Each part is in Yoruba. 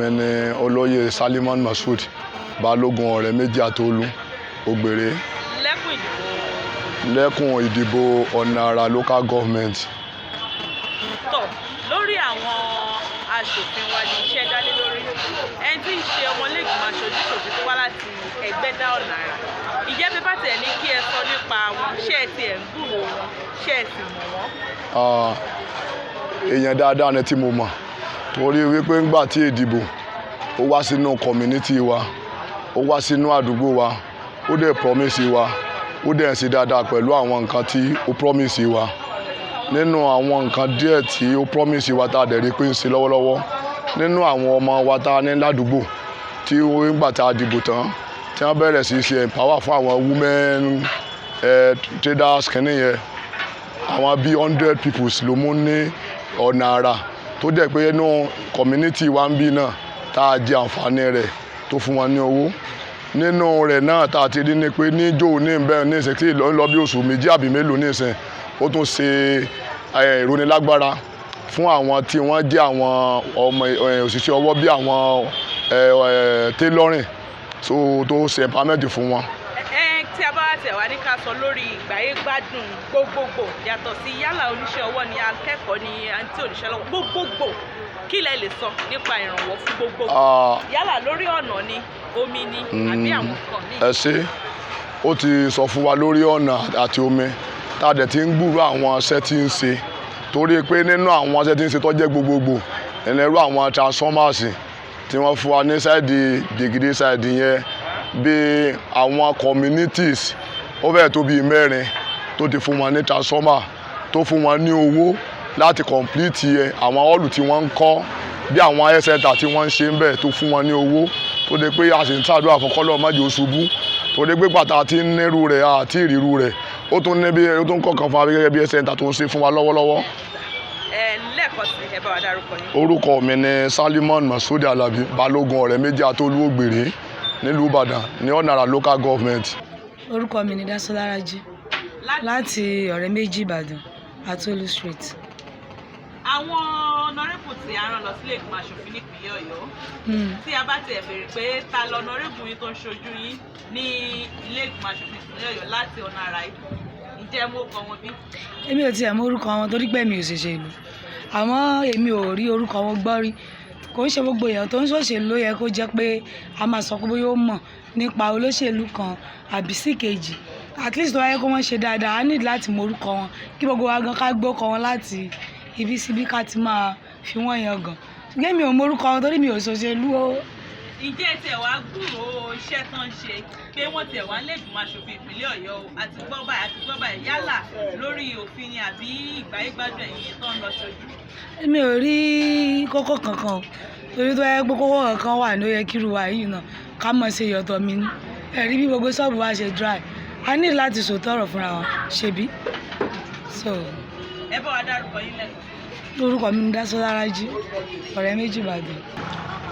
mi ni olóyè Salimon Mashood Balógun ọ̀rẹ́ méjì àtolú Ògbèrè. Lẹ́kùn ìdìbò ọ̀nà àrà local government. Tọ́ lórí àwọn aṣòfin wa ní iṣẹ́ dálé lórí ẹni tí ń ṣe ọmọlẹ́gbìmọ̀ aṣojú-ṣòfin tó wá láti Ẹgbẹ́dá ọ̀nà àrà. Ìjẹ́ bí bá tẹ̀ ní kí ẹ sọ nípa wọn, ṣé ẹ ti ẹ̀ ń gbúrò wọn, ṣé ẹ sì mọ̀ wọ́n? Èèyàn dáadáa ni tí mo mọ̀ torí wípé ńgbà tí ìdìbò ó wá sínú community wa, ó wá sínú àdúgbò wa, ó dẹ̀ promise wa, ó dẹ̀ ṣe dáadáa pẹ̀lú àwọn nǹkan tí ó promise wa. Nínú àwọn nǹkan díẹ̀ tí ó promise wa tá a dẹ̀ rí pé ń ṣe lọ́wọ́lọ́wọ́, nínú àwọn ọmọ wa tá a ní ládùúgbò tí ńgbà tá a dìbò tán tí wọ́n bẹ̀rẹ̀ sí ṣe empower fún àwọn women traders kìíní yẹn, àwọn bíi 100 people ló mú ní ọ̀nà àrà tó dẹ̀ pé inú community wa ń bí náà tá a jẹ àǹfààní rẹ̀ tó fún wọn ní owó. Nínú rẹ̀ náà tá a ti rí ni pé níjó ní bẹ́ẹ̀ ní ìsìn tí ń lọ bí oṣù méjì àbí mélòó ní ìsìn, ó tún ṣe ìrónilágbára fún àwọn tí wọ́n jẹ́ àwọn ọmọ òṣìṣẹ́ ọwọ́ bí àwọn tailoring tó ṣe empowerment fún wọn. Tí a bá tẹ̀ wá ní ká sọ lórí ìgbáyégbádùn gbogbogbò yàtọ̀ sí yálà oníṣẹ́ ọwọ́ ni akẹ́kọ̀ọ́ ni àǹtí oníṣẹ́ lọ́wọ́ gbogbogbò, kí lẹ lè sọ nípa ìrànwọ́ fún gbogbogbò yálà lórí ọ̀nà ni omi ni àbí àwọn nǹkan míì? Ẹ ṣé, ó ti sọ fún wa lórí ọ̀nà àti omi tá a dẹ̀ ti ń gbúrò àwọn iṣẹ́ tí ń ṣe torí pé nínú àwọn iṣẹ́ tí ń ṣe tó jẹ́ gbogbogbò ẹ̀lẹ́rú àwọn transformers tí wọ́n fún wa ní sáìdì dìgídì sáìdì yẹn bí àwọn communities ó fẹ́ẹ̀ tó bíi 4 tó ti fún wọn ní transformer tó fún wọn ní owó láti complete àwọn hall tí wọ́n ń kọ́ bí àwọn health center tí wọ́n ń ṣe ń bẹ̀ tó fún wọn ní owó tó dé pé a sì ń ṣàdúrà fún kọ́lọ́ má jẹ́ ó ṣubú tó dé pé pàtàkì nírú rẹ̀ àti ìrírú rẹ̀ ó tún kọ̀ọ̀kan fún wa gẹ́gẹ́ bí health center tó ń ṣe fún wa lọ́wọ́lọ́wọ́. Lẹ́ẹ̀kan sí ẹ bá wa dárúkọ yín. Orúkọ mi ni Salimon Mashood Alabi Balógun ọ̀rẹ́ méjì àtolú Ògbèrè nílùú Ìbàdàn ní ọ̀nà àrà local government. Orúkọ mi ni Dáṣọ́lárájí láti ọ̀rẹ́ méjì Ìbàdàn Atolu street. Àwọn ọ̀nàrẹ́bù tí a rán lọ sílé ìgbìmọ̀ aṣòfin nípìnlẹ̀ Ọ̀yọ́ tí a bá tiẹ̀ béèrè pé ta lọ̀nàrẹ́bù yín tó ń ṣojú yín ní ilé ìgbìmọ̀ aṣòfin ìpínlẹ̀ Ọ̀yọ́ láti ọ̀nà àrà yìí, ǹjẹ́ mo kọ wọn bí? Èmi ò tiẹ̀ mọ orúkọ wọn torí pé mi ò ṣèṣe ìlú, àmọ́ èmi ò rí orúkọ wọn gbọ́ rí. Kò ń ṣe gbogbo èèyàn tó ń ṣòṣèlú ló yẹ kó jẹ́ pé a máa sọ pé bóyá ó mọ̀ nípa olóṣèlú kan àbí sí kejì. At least tó wáyé kó wọ́n ṣe dáadáa, a need láti mọ orúkọ wọn kí gbogbo wa gan ká gbókọ wọn láti ibi síbí ká ti máa fi wọ́n yan gan. Ṣùgbọ́n mi ò mọ orúkọ wọn torí mi ò ṣòṣèlú o. Ǹjẹ́ tiẹ̀ wá gbúròó iṣẹ́ tán ṣe pé wọ́n tiẹ̀ wá lé ìgbìmọ̀ aṣòfin ìpínlẹ̀ Ọ̀yọ́ àti gbọ́ báyìí yálà lórí òfin ni àbí ìgbáyégbádùn ẹ̀yìn tó ń lọ ṣojú? Èmi ò rí kókó kankan o torí tó yẹ pé kókó kankan wà ló yẹ kíru wa yìí náà ká mọ̀ ṣe ìyọ̀tọ̀ mi ní. Ẹ̀rí bí gbogbo ṣọ́ọ̀bù wa ṣe dry, a ní láti sòótọ́ ọ̀rọ̀ fúnra wọn ṣebí. Ẹ bá wa dárúkọ yín lẹ́nu. Orúkọ mi ni Dáṣọ́lárájí ọ̀rẹ́ méjì Ìbàdàn.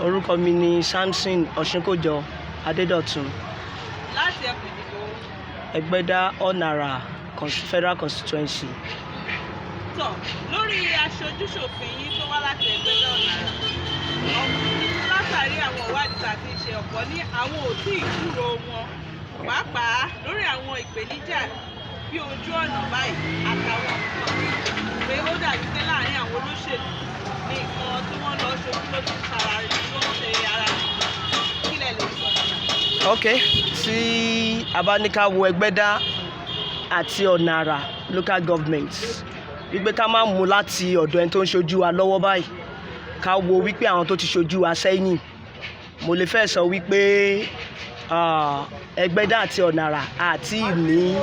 Orúkọ mi ni Samson Ọ̀ṣínkòjọ Adédọ̀tun. Láti ẹkùn ìdìbò Ẹgbẹ́dá ọ̀nà àrà Federal Constituency. Tọ́ lórí aṣojú-ṣòfin yín tó wá láti Ẹgbẹ́dá ọ̀nà àrà, látàrí àwọn ìwádìí tá a ti ṣe ọ̀pọ̀ ní àwọn ò tí ì gbúròó wọn pàápàá lórí àwọn ìpèníjà bí ojú ọ̀nà báyìí àtàwọn nǹkan pé ó dàbí pé láàárín àwọn olóṣèlú ní nǹkan tí wọ́n lọ ṣojú ló ti sara rí tó ń ṣe ara rí kílẹ̀ lè sọ. Ok, tí a bá ní ká wo Ẹgbẹ́dá àti ọ̀nà àrà local government wípé ká má mú láti ọ̀dọ̀ ẹni tó ń ṣojú wa lọ́wọ́ báyìí, ká wo wípé àwọn tó ti ṣojú wa sẹ́yìn, mo lè fẹ́ sọ wípé Ẹgbẹ́dá àti ọ̀nà àrà àti ní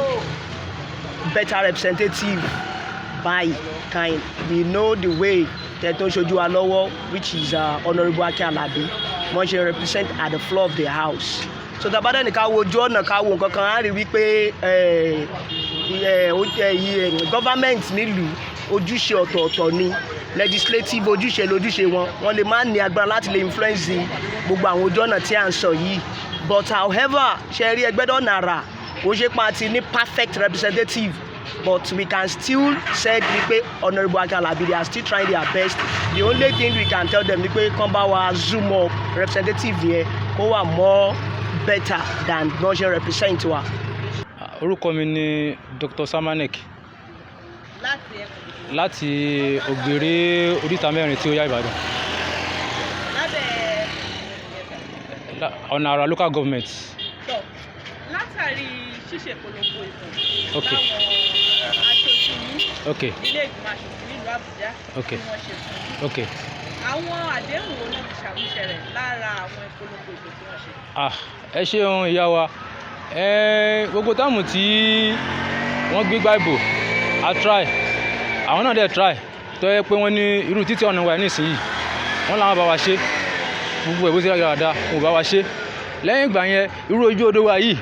better representative by kind. We know the way tẹ́ tó ń ṣojú wa lọ́wọ́, which is Honourable Akin Alabi, wọ́n ṣe represent at the floor of the house. So tá a bá dẹ́ni ká wo ojú ọ̀nà ká wo nǹkan kan á rí wípé government nílùú ojúṣe ọ̀tọ̀ọ̀tọ̀ ni, legislative ojúṣe lójúṣe wọn, wọ́n lè má ní agbára láti lè influence gbogbo àwọn ojú ọ̀nà tí à ń sọ yìí. But however ṣe rí Ẹgbẹ́dá ọ̀nà àrà ó ṣe pa ti ní perfect representative but we can still say wípé Honourable Akin Alabi, they are still trying their best. The only thing we can tell them ni pé kán bá wa zoom up representative yẹn kó wà more better than bí wọ́n ṣe represent wa. Orúkọ mi ni Dr. Samanek láti ẹkùn láti Ògbèrè Oríta Mẹ́rin tí ó yá Ìbàdàn, lábẹ́ ọ̀nà àrà local government. tọ̀ látàrí ṣíṣe ìpolongo ìbò Okay. láwọn aṣojú yín Okay. ilé ìgbìmọ̀ aṣòfin nílùú Àbújá Okay. tí wọ́n ṣe fún yín. Okay. àwọn àdéhùn wo ló ti ṣàmúṣẹ rẹ̀ lára àwọn ìpolongo ìbò tí wọ́n ṣe. Ẹ ṣeun ìyá wa. Gbogbo táàmù tí wọ́n gbé gbá ìbò a try, àwọn náà dẹ̀ try tó yẹ pé wọ́n ní irú títí ọ̀nà wa nísìnyí wọ́n làwọn bá wa ṣe gbogbo ìbò sí dáadáa wọn ò bá wa ṣe. Lẹ́yìn ìgbà yẹn irú ojú odò wa yìí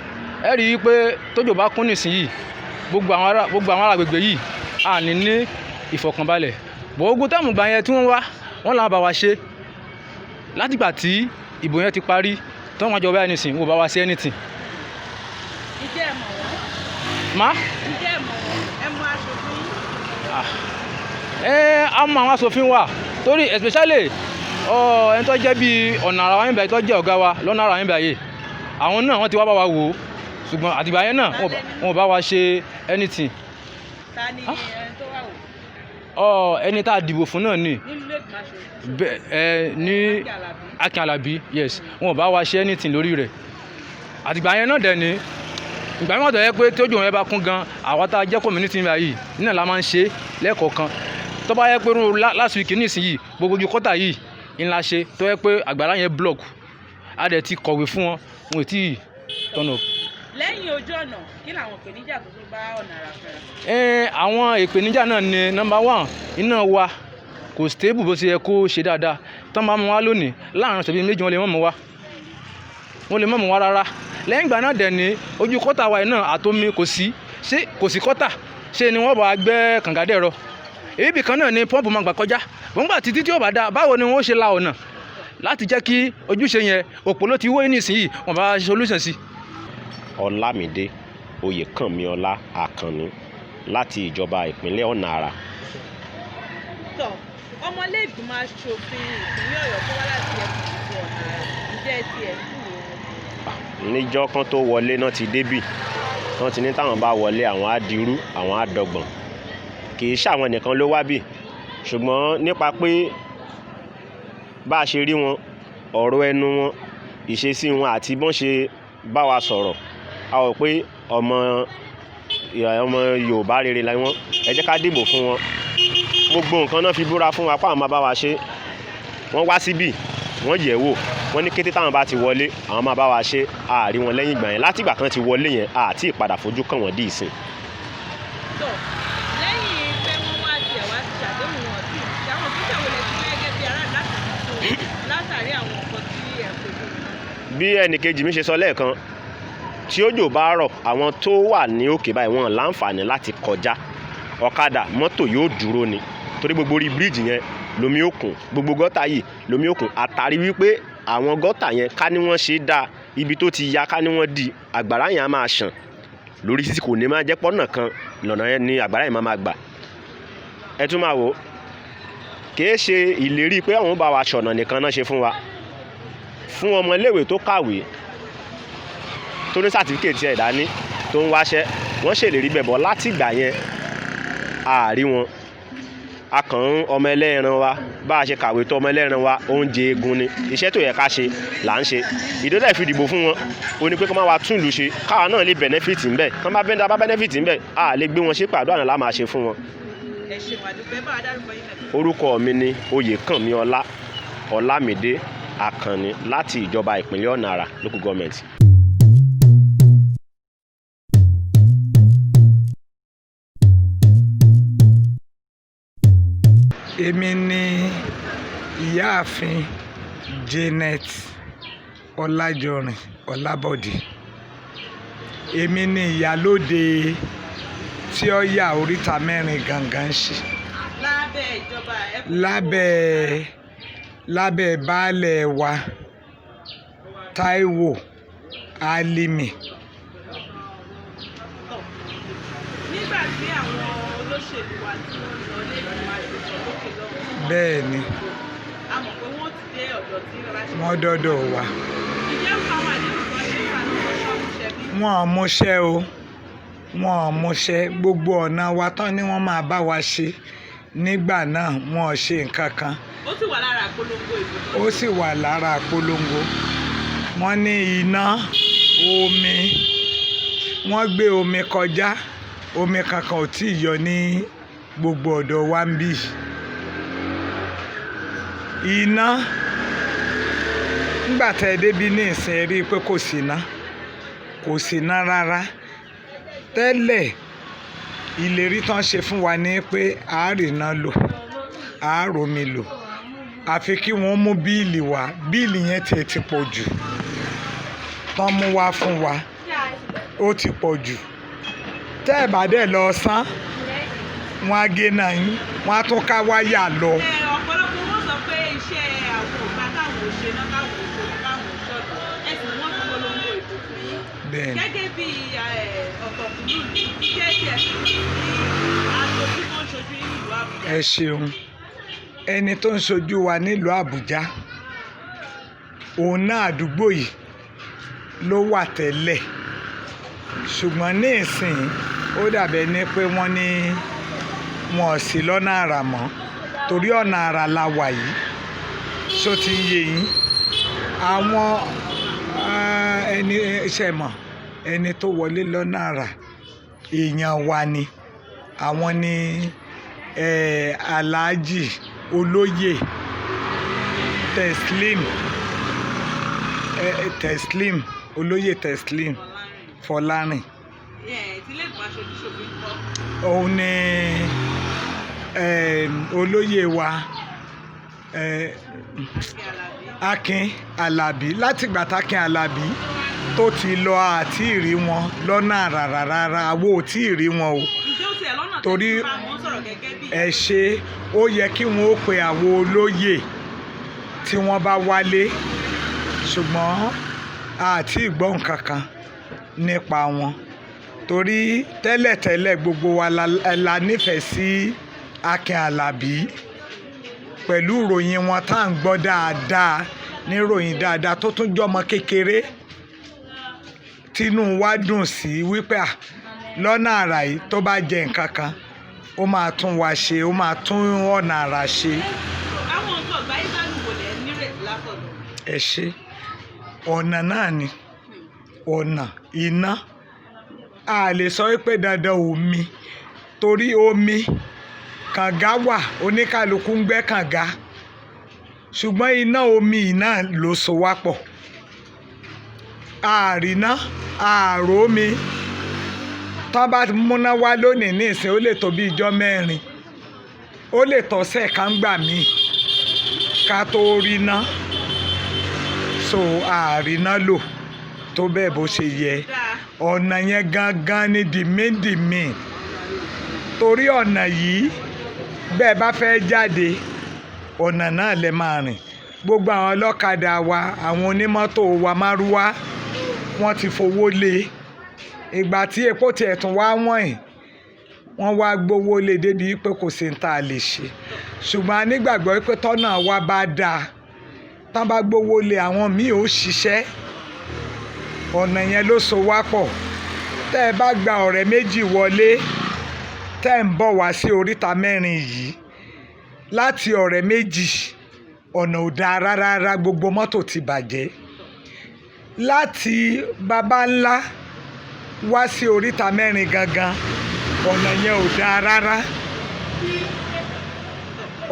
ẹ rí i pé tójò bá kún nísìnyí gbogbo àwọn ará agbègbè yìí a ní ìfọ̀kànbalẹ̀. Gbogbo táàmù gbà yẹn tí wọ́n wá wọ́n làwọn bá wa ṣe látìgbà tí ìbò yẹn ti parí tí wọ́n jọba nísìnyí wọn ò bá wa ṣe anything. ǹjẹ́ ẹ mọ̀ wọ́n? Má ǹjẹ́ ẹ mọ̀ wọ́n? ẹ mọ̀ aṣòfin yín? a mọ àwọn aṣòfin wa torí especially ẹni tó jẹ́ bíi ọ̀nà àrà wa níbàyí tó jẹ́ ọ̀gá wa lọ́nà àrà níbàyí àwọn náà wọ́n ti wá bá wa wò ó ṣùgbọ́n àtìgbà yẹn náà wọn ò bá wa ṣe anything. ta ni ẹni tó wà wò? Ẹni tá a dìbò fún náà ni nínú ilé ìgbìmọ̀ aṣòfin ní Akin Alabi, yes, wọn ò bá wa ṣe anything lórí rẹ̀. Àtìgbà yẹn náà dẹ̀ ni ìgbà mìíràn tó yẹ pé tójú wọn bá kún gan àwọn tá a jẹ́ community níbàyí nínú la máa ń ṣe lẹ́ẹ̀kọ̀ọ̀kan. Tó bá yẹ pé last week nísìnyí gbogbo ojú kọ́tà yìí ńlá ṣe tó yẹ pé àgbàrá yẹn block a dẹ̀ ti kọ̀wé fún wọn wọn ò tí ì tọ̀nà. lẹ́yìn ojú ọ̀nà kí làwọn ìpèníjà tó bá ọ̀nà àrà fẹ́ra? Àwọn ìpèníjà náà ni number one, iná wa kò stable bó ṣe yẹ kó ṣe dáadáa. Tán bá mú wa lónìí láàrin ọ̀sẹ̀ bíi méjì wọ́n lè mọ̀ mú wa rárá. Lẹ́yìn ìgbà náà dẹ̀ ní ojú kọ́tà wa náà àtomi kò sí kọ́tà ṣe ni wọ́n bá gbẹ́ kàngádẹ́rọ. Ibì kan náà ni pọ́ǹpù máa gbà kọjá. Gbọ́ngbà títí tí ó bá dáa báwo ni wọ́n ṣe la ọ̀nà láti jẹ́ kí ojúṣe yẹn òpó ló ti wó nísìnyí wọ́n bá ṣe solution sí. Ọlámídé Oyèkánmiọlá Àkànní láti ìjọba ìpínlẹ̀ Ọ̀nà Àrà. tọ̀ ọmọlé ìgbìmọ̀ aṣòfin ìpínlẹ̀ Ọ̀yọ́ tó wá láti ẹkùn ìdìbò Ọ̀nà Àrà ǹjẹ́ ẹ ti ẹ̀ kú o? Níjọ́ kan tó wọlé náà ti débì wọ́n ti ní táwọn bá wọlé àwọn á dirú àwọn á dọgbọ̀n. Kì í ṣàwọn nìkan ló wá bì ṣùgbọ́n nípa pé bá a ṣe rí wọn ọ̀rọ̀ ẹnu wọn ìṣesí wọn àti bọ́n ṣe bá wa sọ̀rọ̀ a rò pé ọmọ Yorùbá rere la wọ́n. Ẹ jẹ́ ká dìbò fún wọn. Gbogbo nǹkan náà fi búra fún wa pé àwọn máa bá wa ṣe. Wọ́n wá síbì wọ́n yẹ̀ wò wọ́n ní kété táwọn bá ti wọlé àwọn máa bá wa ṣe. A rí wọn lẹ́yìn ìgbà yẹn látìgbà kan ti wọlé yẹn àti ìpadà fojú kàn wọ́n dì í sìn. tọ̀ lẹ́yìn pé wọ́n wá ti ẹ̀wá ti ṣàdéhùn wọn sí àwọn ìgbésẹ̀ wo lẹ ti fẹ́ gẹ́gẹ́ bí ará láti tó látàrí àwọn nǹkan tí ẹ̀ kojú náà? Bí ẹnìkejì mi ṣe sọ lẹ́ẹ̀kan tí òjò bá rọ̀ àwọn tó wà ní òkè báyìí wọn láǹfààní láti kọjá. Ọ̀kadà mọ́tò yóò dúró ni torí gbogbo orí bíríìjì yẹn lomi òkun gbogbo gọ́tà yìí lomi òkun àtàrí wípé àwọn gọ́tà yẹn ká ní wọ́n ṣe dáa ibi tó ti ya ká ní wọ́n di àgbàrá yẹn á máa ṣàn lórí títí kò ní máa jẹ́ pọ́nà kan lọ́nà yẹn ni àgbàrá yẹn máa gbà. Ẹ tún máa wò ó kìí ṣe ìlérí pé àwọn bá wa ṣọ̀nà nìkan náà ṣe fún wa. Fún ọmọ iléèwé tó kàwé tó ní sàtífíkèétì ẹ̀ dání tó ń wáṣẹ́ wọ́n ṣèlérí bẹ̀bọ̀ láti ìgbà yẹn àárí wọn. A kàn ń ọmọ ẹlẹ́ran wa bá a ṣe kàwé tó ọmọ ẹlẹ́ran wa oúnjẹ egun ni iṣẹ́ tó yẹ ká ṣe là ń ṣe. Ìdọ́dẹ̀ fi dìbò fún wọn ó ní pé kó má wa tún ìlú ṣe káwa náà lè bẹ̀nẹ́fìtì ńbẹ̀ kán bá bẹ́nẹ́fìtì ńbẹ̀ a lè gbé wọn ṣe pàdó àná lá máa ṣe fún wọn. ẹ ṣeun àdúpẹ́ bá a dárúkọ yín lẹ́kọ̀ọ́. Orúkọ mi ni Oyèkánmiọlá Ọlámídé Àkànní láti ìjọba ìpínlẹ̀ Ọ̀nà Àrà local government. Èmi ni ìyáàfin Janet Ọlájọrin Ọlábọ̀dé. Èmi ni ìyálóde tí ó yà Oríta Mẹ́rin gangan ṣe. lábẹ́ ìjọba ẹkùn lábẹ́ baálẹ̀ wa Táíwò Álímì. nígbà tí olóṣèlú wa tí wọ́n lọ lé ìgbìmọ̀ aṣòfin lókè lọ́wọ́. bẹ́ẹ̀ ni A mọ̀ pé wọ́n ti dé ọ̀dọ̀ tí Rashidi. wọ́n dọ́dọ̀ wa. Ìjẹ́ àwọn àdéhùn kan ṣe wà ní ọ̀ṣọ́mùṣẹ́ bí? wọn ò múṣẹ́ o wọn ò múṣẹ́ gbogbo ọ̀nà wa tán ni wọ́n máa bá wa ṣe nígbà náà wọn ò ṣe nǹkan kan. Ó sì wà lára àpolongo ìbò tó ó sì wà lára àpolongo. wọ́n ní iná omi wọ́n gbé omi kọjá omi kankan ò tí ì yọ ní gbogbo ọ̀dọ̀ wa ń bì. iná nígbà tẹ́ ẹ débi ní ìsìn rí i pé kò sí iná rárá. tẹ́lẹ̀ ìlérí tán ṣe fún wa ní pé àárínà lò àárómi lò àfi kí wọ́n mú bíìlì wá bíìlì yẹn ti pọ̀ jù tán mú wá fún wa ó ti pọ̀ jù. tẹ́ ẹ̀ bá dẹ̀ lọ san wọ́n á gé náà yín wọ́n á tún ká wáyà lọ. ọ̀pọ̀lọpọ̀ wọn sọ pé iṣẹ́ àwọn ògbà káwọn ò ṣe náà káwọn ò ṣe káwọn ò ṣọ́dọ̀ ẹ̀sìn wọn ti polongo ìbò fún yín. Bẹ́ẹ̀ni. Gẹ́gẹ́ bí ọ̀tọ̀kùnrin jẹ́ ti ẹ̀sìn ní aṣojú tó ń ṣojú ìlú Àbújá. ẹ ṣeun ẹni tó ń ṣojú wa nílùú Àbújá òun náà àdúgbò yìí ló wà tẹ́lẹ̀ ṣùgbọ́n ní ìsìn ó dàbẹ̀ ní pé wọ́n ní wọn ò sí lọ́nà àrà mọ́ torí ọ̀nà àrà la wà yìí ṣó ti ń yé yín. àwọn ẹni iṣẹ́ mọ̀ ẹni tó wọlé lọ́nà àrà èèyàn wa ni àwọn ni Alhaji Olóyè Teslim Olóyè Teslim Fọlárìn Ìtílé ìgbìmọ̀ aṣojú ṣòfin kọ́. òun ni olóyè wa Akin Alábí látìgbà tákin Alábí tó ti lọ àti ìrí wọn lọ́nà rárá àwo ò tí ì rí wọn o Ǹjẹ́ ó tiẹ̀ lọ́nà torí tẹ́lẹ̀ bá wọn sọ̀rọ̀ gẹ́gẹ́ bí? ẹ ṣe ó yẹ kí wọn ó pe àwọn olóyè tí wọ́n bá wálé ṣùgbọ́n àti ìgbọ́ nǹkan kan nípa wọn torí tẹ́lẹ̀tẹ́lẹ̀ gbogbo wa la nífẹ̀ẹ́ sí Akin Alábí pẹ̀lú ìròyìn wọn tá à ń gbọ́ dáadáa níròyìn dáadáa tó tún jọmọ kékeré tínú wa dùn sí wípé lọ́nà àrà yìí tó bá jẹ nǹkan kan ó máa tún wa ṣe ó máa tún ọ̀nà àrà ṣe. Àwọn nǹkan ọ̀gbá ìbálò wò lẹ́ nírètí látọ̀dọ̀. ẹ ṣe ọ̀nà náà ni ọ̀nà iná a lè sọ pé dandan omi torí omi kànga wà oníkàlùkù ń gbẹ́ kànga ṣùgbọ́n iná omi náà ló so wá pọ̀ àrínà àròmi tán bá múná wá lónìí ní ìsìn ó lè tó bí ijọ́ mẹ́rin ó lè tọ́sẹ̀ kan gbà míì ká tó ríná so àrínà lò tó bẹ́ẹ̀ bó ṣe yẹ ọ̀nà yẹn gangan ni the main torí ọ̀nà yìí bẹ́ẹ̀ bá fẹ́ jáde ọ̀nà náà lè máa rìn gbogbo àwọn ọlọ́kadà wa àwọn onímọ́tò wa márúwá wọ́n ti fowó lé ìgbà tí epo tiẹ̀ tún wá wọ̀nyí wọ́n wá gbowó lé débi pé kò sí ní tá a lè ṣe ṣùgbọ́n a nígbàgbọ́ pé tọ́nà wa bá dáa tán bá gbowó lé àwọn míì ó ṣiṣẹ́ ọ̀nà yẹn ló so wá pọ̀ tẹ́ ẹ bá gba ọ̀rẹ́ méjì wọlé tẹ́ ẹ ń bọ̀ wá sí oríta mẹ́rin yìí láti ọ̀rẹ́ méjì ọ̀nà ò dáa rárá gbogbo mọ́tò ti bàjẹ́ láti baba ńlá wá sí oríta mẹ́rin gangan ọ̀nà yẹn ò dáa rárá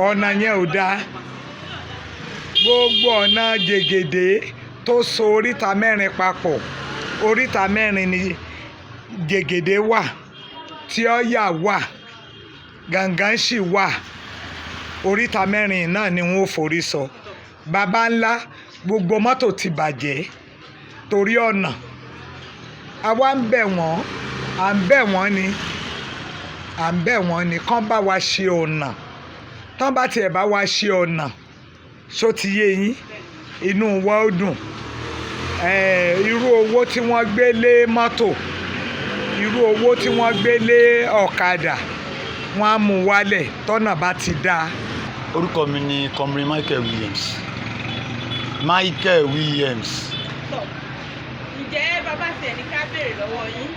ọ̀nà yẹn ò dáa gbogbo ọ̀nà jègèdè tó so oríta mẹ́rin papọ̀ oríta mẹ́rin ni jègèdè wà tí ọ̀yà wà gàngán sì wà oríta mẹ́rin náà ni wọ́n forí sọ baba ńlá gbogbo mọ́tò ti bàjẹ́ torí ọ̀nà àwa ń bẹ̀ wọ́n à ń bẹ̀ wọ́n ni kán bá wa ṣe ọ̀nà tán bá tiẹ̀ bá wa ṣe ọ̀nà ṣó ti yé yín inú wa ó dùn irú owó tí wọ́n gbé lé mọ́tò irú owó tí wọ́n gbé lé ọ̀kadà wọ́n á mú wálẹ̀ tọ́nà bá ti dáa. Orúkọ mi ni Comrade Michael Williams. Michael Williams. Ǹjẹ́ bàbá tiẹ̀ ní ká béèrè lọ́wọ́ yín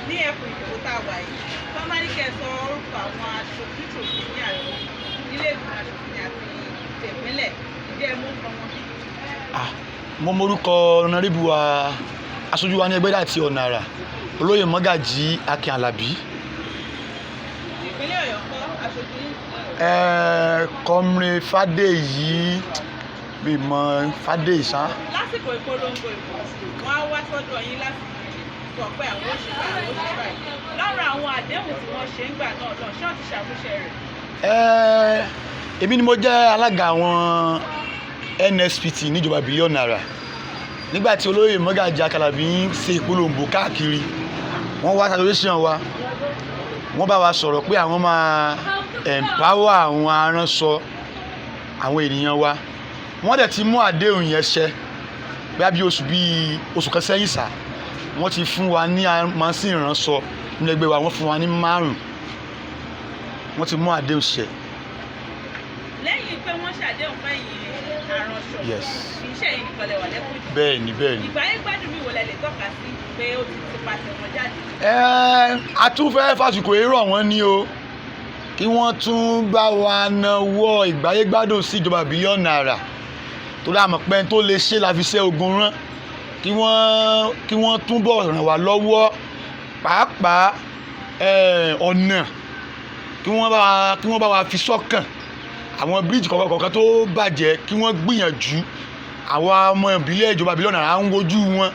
ní ẹkùn ìdìbò tá a wà yìí tó máa ní kẹ́ ẹ sọ orúkọ àwọn aṣojú ṣòfin ní àti nílé ìgbìmọ̀ aṣòfin àti ìpínlẹ̀ ìjẹ́ mú nǹkan wọn. Mo morúkọ ọ̀nàrẹ́bù wa aṣojú wa ní ẹgbẹ́ láti ọ̀nà àrà olóyè Mọ́gàjí Akin Àlàbí. Ìpínlẹ̀ Ọ̀yọ́ kọ́ aṣojú yín. Comrade Fádèyí bímọ Fádèyí sá. Lásìkò ìpolongo ìbò wọn á wá sọ́dọ̀ yín láti sọ pé àwọn òṣìṣẹ́ lára àwọn àdéhùn tí wọ́n ṣe ń gbà náà lọ ṣé wọ́n ti ṣàmúṣe rẹ̀. Èmi ni mo jẹ́ alága àwọn NSPT níjọba bílíọ̀nù náírà nígbà tí olóyè Mọ́gàjí Akin Àlàbí ń ṣe ìpolongo káàkiri wọ́n wá association wa wọ́n bá wa sọ̀rọ̀ pé àwọn máa empower àwọn aránṣọ àwọn ènìyàn wa wọ́n dẹ̀ ti mú àdéhùn yẹn ṣẹ bí oṣù kan sẹ́yìn sá wọ́n ti fún wa ní machine ìránṣọ nínú ẹgbẹ́ wa wọ́n fún wa ní 5 wọ́n ti mú àdéhùn ṣẹ. Lẹ́yìn pé wọ́n ṣàdéhùn fẹ́yìn aránṣọ iṣẹ́ yìí nìkan lè wà lẹ́kùn. Bẹ́ẹ̀ni. Ìgbà yẹn gbádùn mi wò lẹ lè tọ́ka sí pé ó ti pàṣẹ wọn jáde. A tún fẹ́ fàsìkò èrò wọn ní o kí wọ́n tún bá wa nawọ́ ìgbáyégbádùn sí ìjọba bílíọ̀nù náírà tó dáàmú pé tó lè ṣe la fi ṣe ogun rán kí wọ́n túbọ̀ ràn wá lọ́wọ́ pàápàá ọ̀nà kí wọ́n bá wa fi sọ́kàn àwọn bíríìjì kọ̀ọ̀kan tó bàjẹ́ kí wọ́n gbìyànjú àwọn ọmọ ìbílẹ̀ ìjọba bílíọ̀nù náírà ń wojú wọn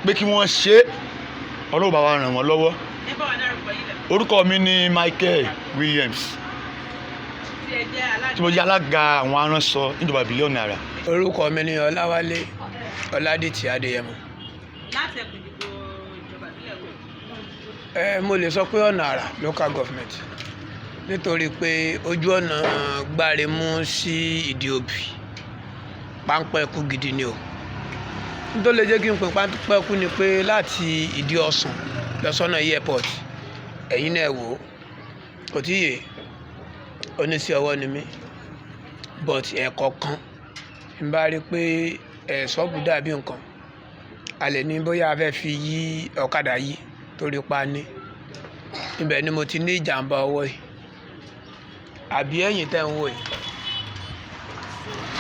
pé kí wọ́n ṣe Ọlọ́run bá wa ràn wọ́n lọ́wọ́. Ẹ bá wa dárúkọ yín lẹ. Orúkọ mi ni Michael Williams tí mo jẹ́ alága àwọn aránṣọ níjọba bílíọ̀nù náírà. Orúkọ mi ni Ọláwálé Ọládìtì Adéyẹmọ. Láti ẹkùn ìdìbò ìjọba ìbílẹ̀ wo? Mo lè sọ pé ọ̀nà àrà local government nítorí pé ojú ọ̀nà Gbáremú sí Ìdí-Òbí páńpẹ́ ẹkú gidi ni o. Nítorí lè jẹ́ kí n pè páńpẹ́ ẹkú ni pé láti Ìdí Ọ̀sán lọ sọ́nà airport ẹ̀yin náà wò ó kò tíye oníṣẹ́ ọwọ́ ni mí but ẹ̀ẹ̀kọ̀ọ̀kan n bá rí pé ṣọ́ọ̀bù dàbí nǹkan a lè ní bóyá a fẹ́ fi yí ọ̀kadà yìí torí pa ní ibẹ̀ ni mo ti ní ìjàmbá ọwọ́ yìí àbí ẹ̀yìn tẹ̀ ń wò yìí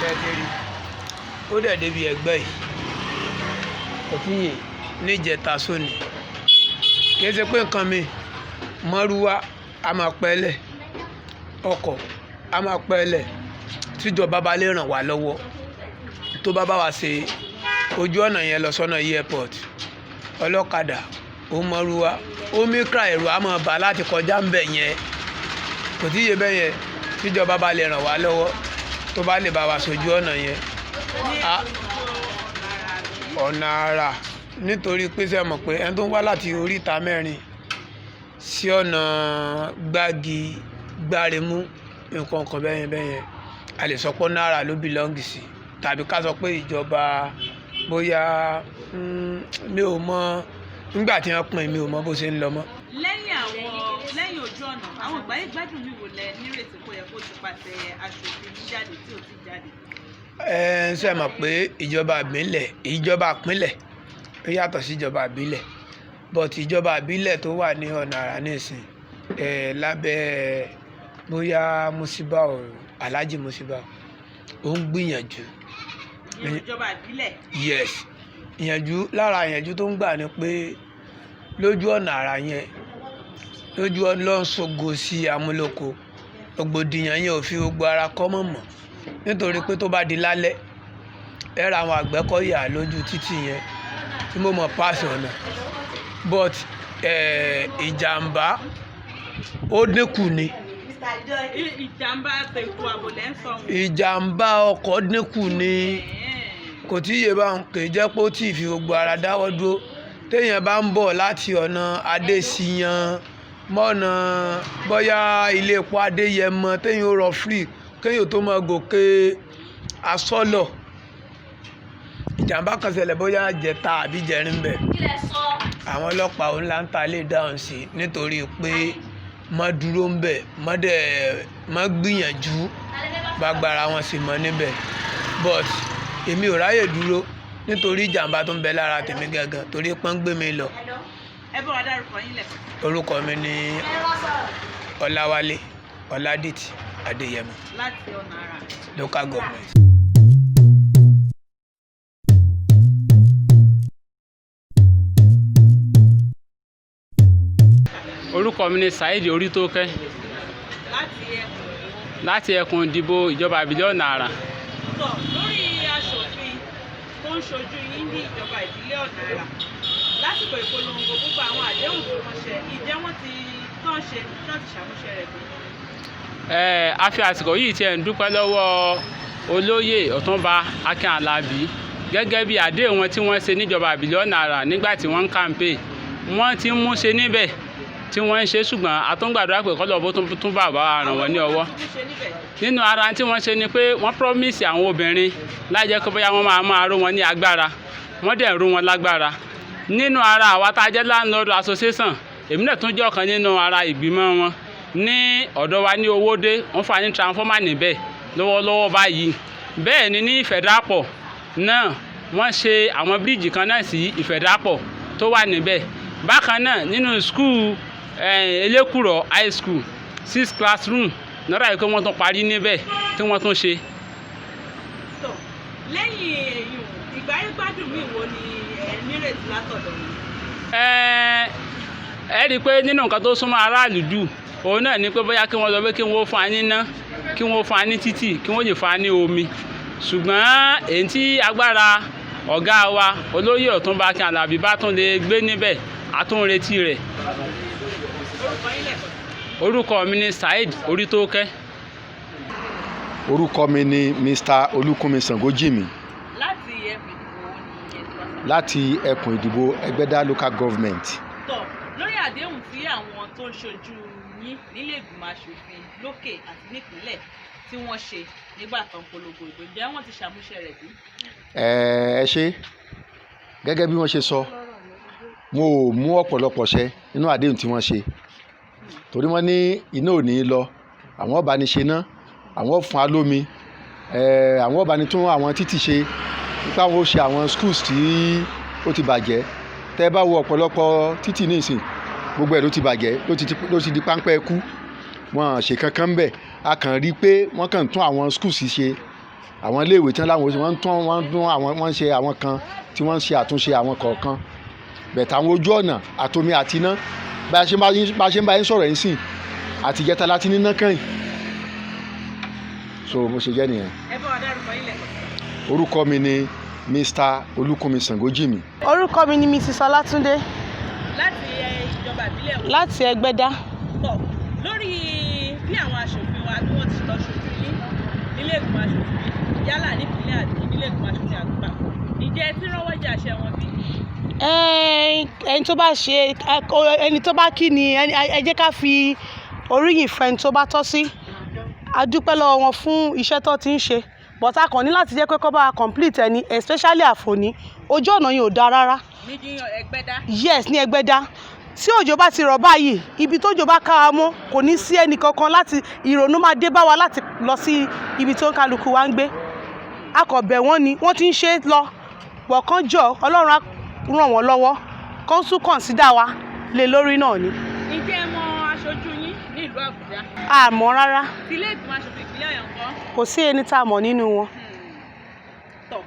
bẹ́ẹ̀ ti rí ó dẹ̀ débi ẹgbẹ́ yìí kò tíye níjẹta sóni kì í ṣe pé nǹkan mi mọ́rúwá a máa pẹ́lẹ̀ ọkọ̀ a máa pẹ́lẹ̀ tíjọba bá lè ràn wá lọ́wọ́ tó bá wa ṣe ojú ọ̀nà yẹn lọ sọ́nà airport ọlọ́kadà ó mọ́rúwá ó mikra ẹ̀rù a máa bà láti kọjá ń bẹ̀ yẹn kò tí yé bẹ́ẹ̀ yẹn tíjọba bá lè ràn wá lọ́wọ́ tó bá lè bá wa ṣojú ọ̀nà yẹn ọ̀nà àrà nítorí pé ṣe mọ̀ pé ẹni tó ń wá láti oríta mẹ́rin sí ọ̀nà Gbági Gbáremú nǹkan kan bẹ́yẹn a lè sọ pé náírà ló bìlọ́ǹgì sí tàbí ká sọ pé ìjọba bóyá mi ò mọ nígbà tí wọ́n pín mi ò mọ bó ṣe ń lọ mọ́. lẹ́yìn ojú ọ̀nà àwọn ìgbáyégbádùn mi wò lẹ nírètí kó yẹ kó ti pàṣẹ aṣòfin jáde tí ò ti jáde. Ṣe mọ̀ pé ìjọba ìpínlẹ̀ ó yàtọ̀ sí ìjọba ìbílẹ̀ but ìjọba ìbílẹ̀ tó wà ní ọ̀nà àrà nísìn lábẹ́ bóyá Musibau Alhaji Musibau ó ń gbìyànjú. ìjọba ìbílẹ̀. Yes lára ìyànjú tó ń gbà ni pé lójú ọ̀nà àrà yẹn lójú ọlọ́sọ̀gò sí Amúlòkó rògbòdìyàn yẹn ò fi gbogbo ara kọ́ mọ̀ nítorí pé tó bá di lálẹ́ ẹ̀rọ àwọn Àgbẹ̀kọ̀yà lójú títì yẹn tí mo mọ̀ páàsì ọ̀nà but ìjàmbá ó dínkù ni. ìjàmbá tẹ̀kù àbòlẹ́ ń sọ. ìjàmbá ọkọ̀ dínkù ni kò tí yé bá ń kè jẹ́ pé ó tì fi gbogbo ara dáwọ́ dúró téèyàn bá ń bọ̀ láti ọ̀nà Adésìyàn mọ́nà bóyá ilé epo Adéyẹmọ téèyàn ó rọ free kéèyàn tó máa gòkè Asọ́lọ̀ ìjàmbá kan ṣẹlẹ̀ bóyá jẹta àbí jẹrin bẹ̀ àwọn ọlọ́pàá òun là ń ta lè dáhùn sí nítorí pé má dúró ń bẹ̀ má gbìyànjú gbàgbára wọn sì mọ́ níbẹ̀ but èmi ò ráyè dúró nítorí ìjàmbá tó ń bẹ lára tèmi gangan torí pọ́n gbé mi lọ. ẹ bá wa dárúkọ yín lẹ̀. orúkọ mi ni Ọláwálé Ọládìtì Adéyẹmọ láti ọ̀nà àrà. local government. orúkọ mi ni Saheed Orítókẹ́ láti ẹkùn ìdìbò ìjọba ìbílẹ̀ Ọ̀nà Àrà. sọ lórí aṣòfin tó ń ṣojú yín ní ìjọba ìbílẹ̀ Ọ̀nà Àrà lásìkò ìpolongo gbogbo àwọn àdéhùn tí wọ́n ṣe ìjẹ́ wọ́n ti tán ṣe tán ti ṣàmúṣe rẹ̀ bí. a fi àsìkò yìí tiẹ̀ ń dúpẹ́ lọ́wọ́ olóyè Ọ̀túnba Akin Alábí gẹ́gẹ́ bí àdéhùn wọn tí wọ́n ṣe níjọba ìbílẹ̀ Ọ̀nà Àrà nígbà tí wọ́n ń kàǹpé wọ́n ti mú ṣe níbẹ̀ tí wọ́n ń ṣe ṣùgbọ́n àtúngbàdúrà pé kọ́lọ̀ bó tún bàbá ràn wọ́n ní ọwọ́. nínú ara tí wọ́n ṣe ni pé wọ́n promise àwọn obìnrin láì jẹ́ pé bóyá wọ́n máa ró wọn ní agbára wọ́n dẹ̀ ró wọn lágbára. nínú ara àwa tá a jẹ́ landlord association èmi náà tún jẹ́ ọ̀kan nínú ara ìgbìmọ̀ wọn ní ọ̀dọ̀ wa ní Owódé wọ́n fà ní transformer níbẹ̀ lọ́wọ́lọ́wọ́ báyìí. bẹ́ẹ̀ ni ní Ìfẹ̀dàpọ̀ náà wọ́n ṣe àwọn bíríìjì kan náà sí Ìfẹ̀dàpọ̀ tó wà níbẹ̀. bákan náà nínú skul Elékùrọ̀ high school 6 classroom náírà yìí pé wọ́n tún parí níbẹ̀ tí wọ́n tún ṣe. lẹ́yìn èyí ìgbáyégbádùn mi wo ni ẹ nírètí látọ̀dọ̀ yìí. ẹ rí i pé nínú nǹkan tó súnmọ́ aráàlú jù òun náà ni pé bóyá kí wọ́n lọ pé kí wọ́n fún wa ní iná kí wọ́n fún wa ní títì kí wọ́n lè fún wa ní omi ṣùgbọ́n èyí tí agbára ọ̀gá wa olóyè Ọ̀túnba Akin Alábí bá tún lè gbé níbẹ̀ a tún retí rẹ̀. orúkọ mi ni Saheed Orítókẹ́. orúkọ mi ni Mr. Olúkúnmi Ṣàngójìmí láti ẹkùn ìdìbò Ẹgbẹ́dá local government. lórí àdéhùn tí àwọn tó ń ṣojú yín nílé ìgbìmọ̀ aṣòfin lókè àti nípínlẹ̀ tí wọ́n ṣe nígbà tán polongo ìbò ǹjẹ́ wọ́n ti ṣàmúṣe rẹ̀ bí. ẹ ṣe gẹ́gẹ́ bí wọ́n ṣe sọ mo ò mú ọ̀pọ̀lọpọ̀ ṣẹ nínú àdéhùn tí wọ́n ṣe torí wọ́n ní iná ò ní lọ àwọn ọba ní ṣe náà àwọn fún alómi àwọn ọba ní tún àwọn títì ṣe nípa àwọn ó ṣe àwọn schools tí ó ti bàjẹ́ tẹ́ bá wo ọ̀pọ̀lọpọ̀ títì ní ìsìn gbogbo ẹ̀ ló ti bàjẹ́ ló ti di páńpẹ́ kú wọn ṣe kankan ń bẹ̀ a kàn rí i pé wọ́n kàn tún àwọn schools ṣe àwọn iléèwé tí wọ́n ń ṣe àwọn kan tí wọ́n ń ṣe àtúnṣe àwọn kọ̀ọ̀kan bẹ̀tẹ̀ àwọn ojú ọ̀nà àtomi àti iná bá a ṣe ń bá yín sọ̀rọ̀ yín sìn àti ìjẹta láti níná kàn yín so mo ṣe jẹ́ nìyẹn. ẹ bá wa dárúkọ yín lẹ́kọ̀ọ́. orúkọ mi ni Mr. Olúkúnmi Ṣàngójìmí. orúkọ mi ni Mrs. Ọlátúndé. láti ìjọba ìbílẹ̀ wo. láti Ẹgbẹ́dá. tọ lórí bí àwọn aṣòfin wa tí wọ́n ti lọ ṣojú yín nílé ìgbìmọ̀ aṣòfin yálà nípìnlẹ̀ àti nílé ìgbìmọ̀ aṣòfin àgbà ìjẹ́ tí rọ́wọ́ jà ṣe wọn bí. ẹni tó bá ṣe ẹni tó bá kí ni ẹ jẹ́ ká fi oríyìn fún ẹni tó bá tọ́ sí a dúpẹ́ lọ́wọ́ wọn fún iṣẹ́ tó ti ń ṣe but a kàn ní láti jẹ́ pé kó bá complete ẹni especially Àfòní ojú ọ̀nà yìí ò dáa rárá. ní Ẹgbẹ́dá. yes ní Ẹgbẹ́dá tí òjò bá ti rọ̀ báyìí ibi tójò bá ká wa mọ́ kò ní sí ẹnì kankan láti ìrònú máa dé bá wa láti lọ sí ibi tó ń kálukú wa ń gbé a kò bẹ̀ wọ́n ni wọ́n ti ń ṣe lọ bọ̀kan jọ Ọlọ́run á ràn wọ́n lọ́wọ́ kó tún consider wa lé lórí náà ni. ǹjẹ́ ẹ mọ aṣojú yín ní ìlú Àbújá. a mọ̀ rárá. ilé ìgbìmọ̀ aṣòfin ìpínlẹ̀ Ọ̀yọ́ ńkọ́. kò sí ẹni tá a mọ̀ nínú wọn. tọ́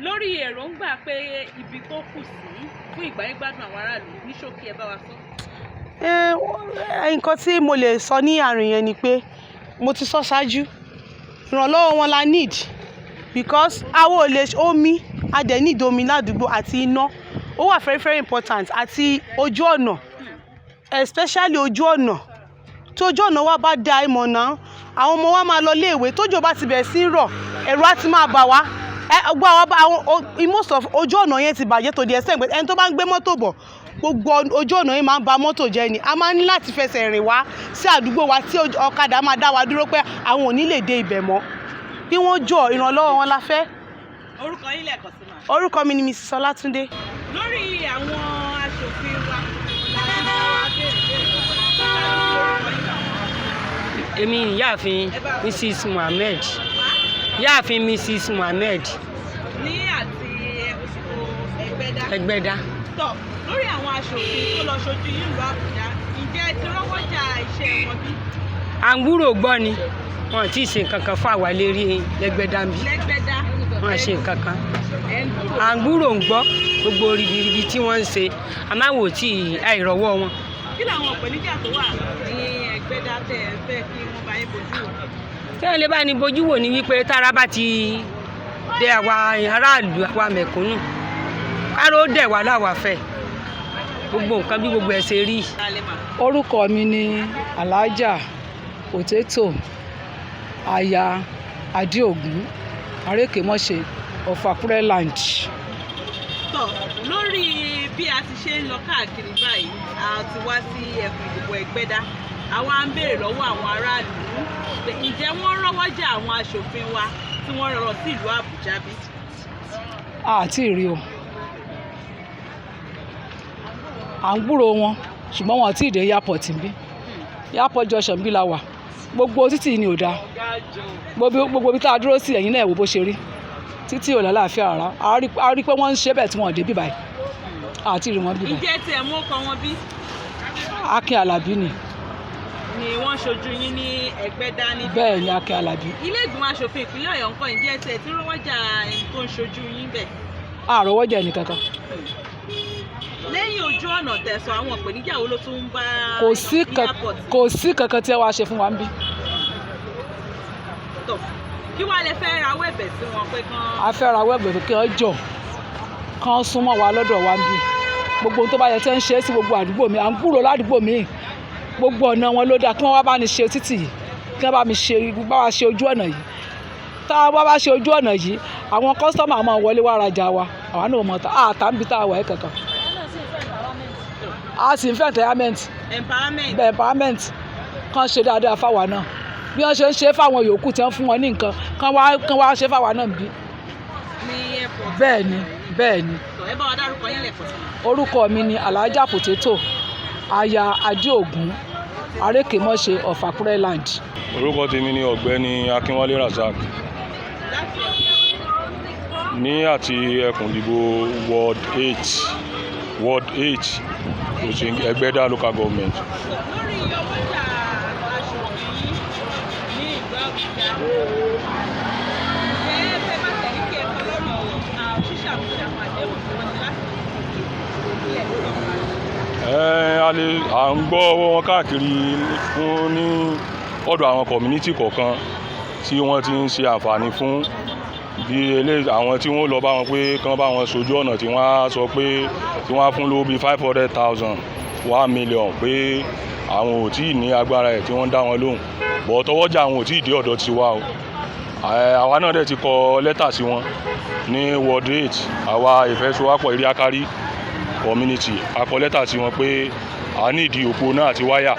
lórí èròǹgbà pé ibi tó kù sí fún ìgbáyégbádùn àwọn aráàlú ní ṣókí ẹ bá wa sọ. nǹkan tí mo lè sọ ní àárín yẹn ni pé mo ti sọ ṣáájú ìrànlọ́wọ́ wọn la need because àwọn ò lè omi a dẹ̀ need omi ládùúgbò àti iná ó wà very very important àti ojú ọ̀nà especially ojú ọ̀nà tí ojú ọ̀nà wa bá da ìmọ̀ náà àwọn ọmọ wa máa lọ iléèwé tójò bá ti bẹ̀rẹ̀ sí rọ̀ ẹ̀rù á ti máa bà wá gbọ́ àwọn most of ojú ọ̀nà yẹn ti bàjẹ́ tó di ẹsẹ̀ ìgbẹ́ ẹni tó bá ń gbé mọ́tò bọ̀ gbogbo ojú ọ̀nà yẹn máa ń ba mọ́tò jẹ́ ni a máa ní láti fẹsẹ̀ rìn wá sí àdúgbò wa tí ọ̀kadà máa dá wa dúró pé àwọn ò ní lè dé ibẹ̀ mọ́ bí wọ́n jọ ìrànlọ́wọ́ wọn la fẹ́. orúkọ yín lẹ́ẹ̀kan sí ma. orúkọ mi ni Mrs. Ọlátúndé. lórí àwọn aṣòfin wa láti bá wa béèrè lórí èmi ìyáàfin Mrs. Muhammed ìyáàfin Mrs. Muhammed ní àti Òṣùpò Ẹgbẹ́dá. tọ̀ lórí àwọn aṣòfin tó lọ ṣojú yìí ìlú Àbújá ǹjẹ́ ti rọ́wọ́jà iṣẹ́ wọn bí? à ń gbúrò gbọ́ ni wọn ti ṣe nǹkan kan fún àwa lérí lẹ́gbẹ́dá bí lẹ́gbẹ́dá wọn ṣe nǹkan kan ẹ̀ ń dúró. à ń gbúrò ń gbọ́ gbogbo ribiribi tí wọ́n ń ṣe àmáwò tí àìrọ́wọ́ wọn. kí làwọn ìpèníjà tó wà ní Ẹgbẹ́dá tẹ́ ẹ fẹ́ kí wọ́n bá yín bójú wò? tẹ́lẹ̀ lè bá ní bójú wò ní wípé tára bá ti dé àwa aráàlú àwa mẹ̀kúnnù káró dẹ̀ wá láwa fẹ́ gbogbo nǹkan bí gbogbo ẹ̀ ṣe rí. orúkọ mi ni Alhaja Potato aya Adéògún Arékèmọ́ṣe of Akure land. tọ̀ lórí bí a ti ṣe ń lọ káàkiri báyìí a ti wá sí ẹkùn ìdìbò Ẹgbẹ́dá àwa ń béèrè lọ́wọ́ àwọn aráàlú pé ǹjẹ́ wọ́n rọ́wọ́jà àwọn aṣòfin wa tí wọ́n rọrọ̀ sí ìlú Àbújá bí? àti ìrí o à ń gbúrò wọn ṣùgbọ́n wọn àti ìdè airport bí airport junction bí la wà gbogbo títì ni ò dáa gbogbo bí tá a dúró sí ẹ̀yìn náà wò bó ṣe rí títí ò lálàáfíà rárá a rí pé wọ́n ń ṣe bẹ́ẹ̀ tí wọ́n dé bíbáyìí àti ìrí wọn bíbáyìí. ǹjẹ́ tiẹ̀ mú ọkọ wọn bí? Akin Alábí ni wọ́n ṣojú yín ní Ẹgbẹ́dá ní. bẹ́ẹ̀ ni Akin Alábí. ilé ìgbìmọ̀ aṣòfin ìpínlẹ̀ Ọ̀yọ́ ńkọ́ ǹjẹ́ tiẹ̀ tí rọ́wọ́jà ẹni tó ń ṣojú yín bẹ̀? àròwọ́jà ẹnì kankan. lẹ́yìn ojú ọ̀nà tẹ̀sán àwọn ìpèníjà wo ló tún ń bá kò sí kankan tí ẹ wá ṣe fún wa ń bí. kí wàá lè fẹ́ rawọ́ ẹ̀bẹ̀ sí wọn pé kán. a fẹ́ rawọ́ ẹ̀bẹ̀ kí wọ́n jọ kán súnmọ́ wa lọ́dọ̀ wa ń bí gbogbo ohun tó bá yẹ tẹ́ ń ṣe é sí gbogbo àdúgbò mi à ń gbúrò ládùúgbò mi gbogbo ọ̀nà wọn ló dáa kí wọ́n wá bá ní ṣe títì yìí kí wọ́n bá wa ṣe ojú ọ̀nà yìí tá a bá ṣe ojú ọ̀nà yìí àwọn kọ́sítọ́mà máa wọlé wá rajà wa àwa náà mọ̀ tá a tà ń bi tá a wà ẹ́ kankan a sì ń fẹ́ empowerment kan ṣe dáadáa fáwa náà bí wọ́n ṣe ń ṣe fáwọn yòókù tí wọ́n fún wọn ní nǹkan kan wá ṣe fáwa náà bí. bẹ́ẹ̀ ni ẹ bá wa dárúkọ yín lẹ́kọ̀ọ́ sí. orúkọ mi ni Alhaja Potato aya Adéògún Arékèmọ́ṣe of Akure land. orúkọ tèmi ni ọ̀gbẹ́ni Akínwálé Razak ní àti ẹkùn ìdìbò ward 8 Ẹgbẹ́dá local government. lórí ọwọ́jà aṣòfin ní ìlú Àbújá ǹjẹ́ fẹ́ bá tẹ̀lé kí ẹ kọ́ lọ́nà ṣíṣàmúṣe àwọn àdéhùn tí wọ́n ti láti ilẹ̀ lọ́wọ́. à ń gbọ́ wọn káàkiri fún ní ọ̀dọ̀ àwọn community kọ̀ọ̀kan tí wọ́n ti ń ṣe àǹfààní fún bí àwọn tí wọ́n lọ bá wọn pé kán bá wọn sojú ọ̀nà tí wọ́n á sọ pé tí wọ́n á fún lówó bíi 500,000 1 million pé àwọn ò tí ì ní agbára ẹ̀ tí wọ́n dá wọn lóhùn bọ̀ tọwọ́jà àwọn ò tí ì dé ọ̀dọ̀ tiwa o àwa náà dẹ̀ ti kọ lẹ́tà sí wọn ní ward 8 àwa ìfẹsowápọ̀ Iriakari community a kọ lẹ́tà sí wọn pé a ní ìdí òpó náà àti wáyà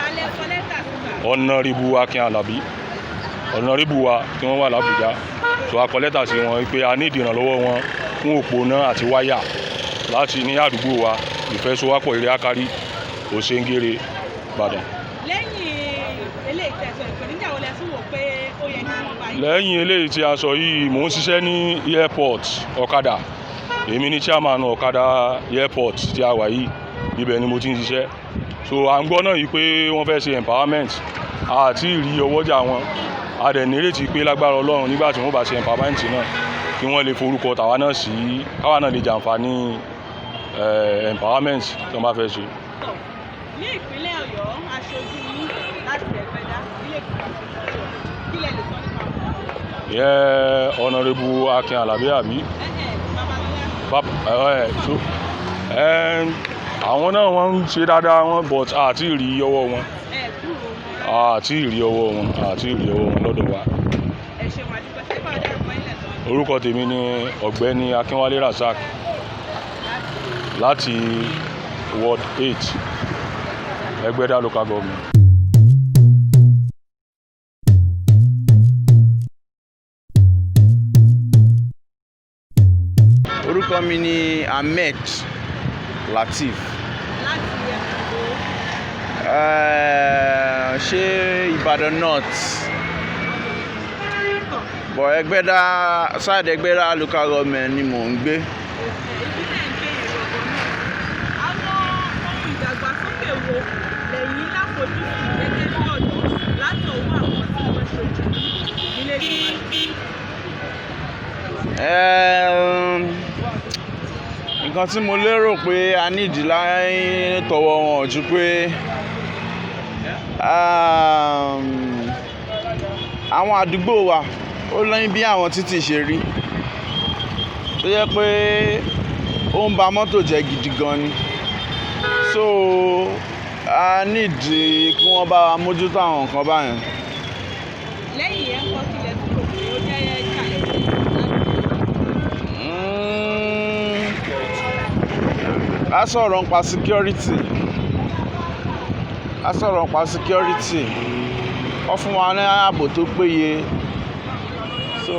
Honorable Akin Alábí Honorable wa tí wọ́n wà l'Àbújá tó a kọ lẹ́tà sí wọn pé a ní ìdí ìrànlọ́wọ́ wọn fún òpó náà àti wáyà láti ní àdúgbò wa ìfẹsowápọ̀ Iriakari Òṣèǹgèrè Ìbàdàn. lẹ́yìn eléyìí tí a sọ yìí mò ń ṣiṣẹ́ ní airport ọ̀kadà èmi ní chairman ọ̀kadà airport tí a wà yìí ibẹ̀ ni mo ti ń ṣiṣẹ́ so à ń gbọ́ náà yìí pé wọ́n fẹ́ ṣe empowerment àti ìrí ọwọ́jà wọn a dẹ̀ nírètí pé lágbára Ọlọ́run nígbà tí wọ́n bá ṣe empowerment náà kí wọ́n lè forúkọ tàwa náà sí káwa náà lè jàǹfààní empowerment tí wọ́n bá fẹ́ ṣe. ní ìpínlẹ̀ Ọ̀yọ́ aṣojú yín láti Ẹgbẹ́dá ilé ìgbìmọ̀ kílẹ̀ lè sọ nípa wọn. Honorable Akin Alábí àbí àwọn náà wọ́n ń ṣe dáadáa wọn but àti ìrí ọwọ́ wọn lọ́dọ̀ wa. orúkọ tèmi ni ọ̀gbẹ́ni Akínwálé Razak láti ward 8 Ẹgbẹ́dá local government. orúkọ mi ni Ahmed Lateef ṣé Ìbàdàn North bọ̀ Ẹgbẹ́dá side Ẹgbẹ́dá local government ni mò ń gbé. àwọn ohun ìdàgbàsókè wo lẹ́yìn láfojúsùn gẹ́gẹ́ bí ọ̀dọ́ láti ọwọ́ àwọn tí wọ́n ṣojú nílé Nǹkan tí mo lérò pé a nídìí láyé tọwọ́ wọn ju pé àwọn àdúgbò wa ó lẹ́yìn bí àwọn títì ṣe rí tó yẹ pé ó ń ba mọ́tò jẹ́ gidi gan ni so a nídìí kí wọ́n bá wa mójútó àwọn nǹkan báyẹn. lẹ́yìn yẹn kọ́ sílẹ̀ tó rò pé ó jẹ́ ìkàlẹ̀ a sọ̀rọ̀ nípa security wọ́n fún wa ní ààbò tó péye so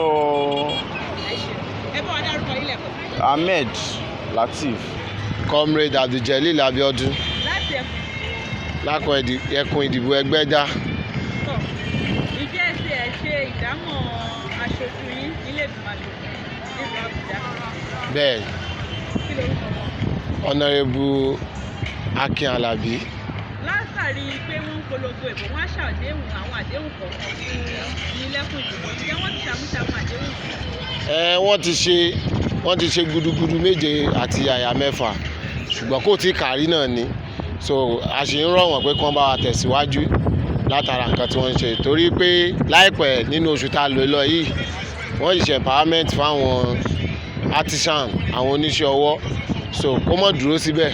ẹ bá wa dárúkọ ilẹ̀ kan. Ahmed Lateef. Comrade Abdul-Jalil Abiodun láti lákọ̀ ẹkùn ìdìbò Ẹgbẹ́dá. ìjẹ́ ẹsẹ̀ ẹ̀ ṣe ìdámọ̀ aṣojú yín nílé ìgbìmọ̀ aṣòfin nílùú Àbújá. bẹ́ẹ̀ kí lorúkọ wọn. Honourable Akin Alabi. látàrí pé wọ́n ń polongo ìbò wọ́n á ṣàdéhùn àwọn àdéhùn kọ̀ọ̀kan fún nílẹ̀kùn ìdìbò ǹjẹ́ wọ́n ti ṣàmúṣe àwọn àdéhùn yìí. wọ́n ti ṣe gudugudu méje àti àyà mẹ́fà ṣùgbọ́n kò tí kárí náà ni so a sì ń rọ̀ wọ́n pé kí wọ́n bá wa tẹ̀síwájú látara nǹkan tí wọ́n ń ṣe torí pé láìpẹ́ nínú oṣù tá a lò lọ yìí wọ́n ṣe empowerment fáwọn artisan àwọn oníṣẹ́ ọwọ́ so kó mọ̀ dúró síbẹ̀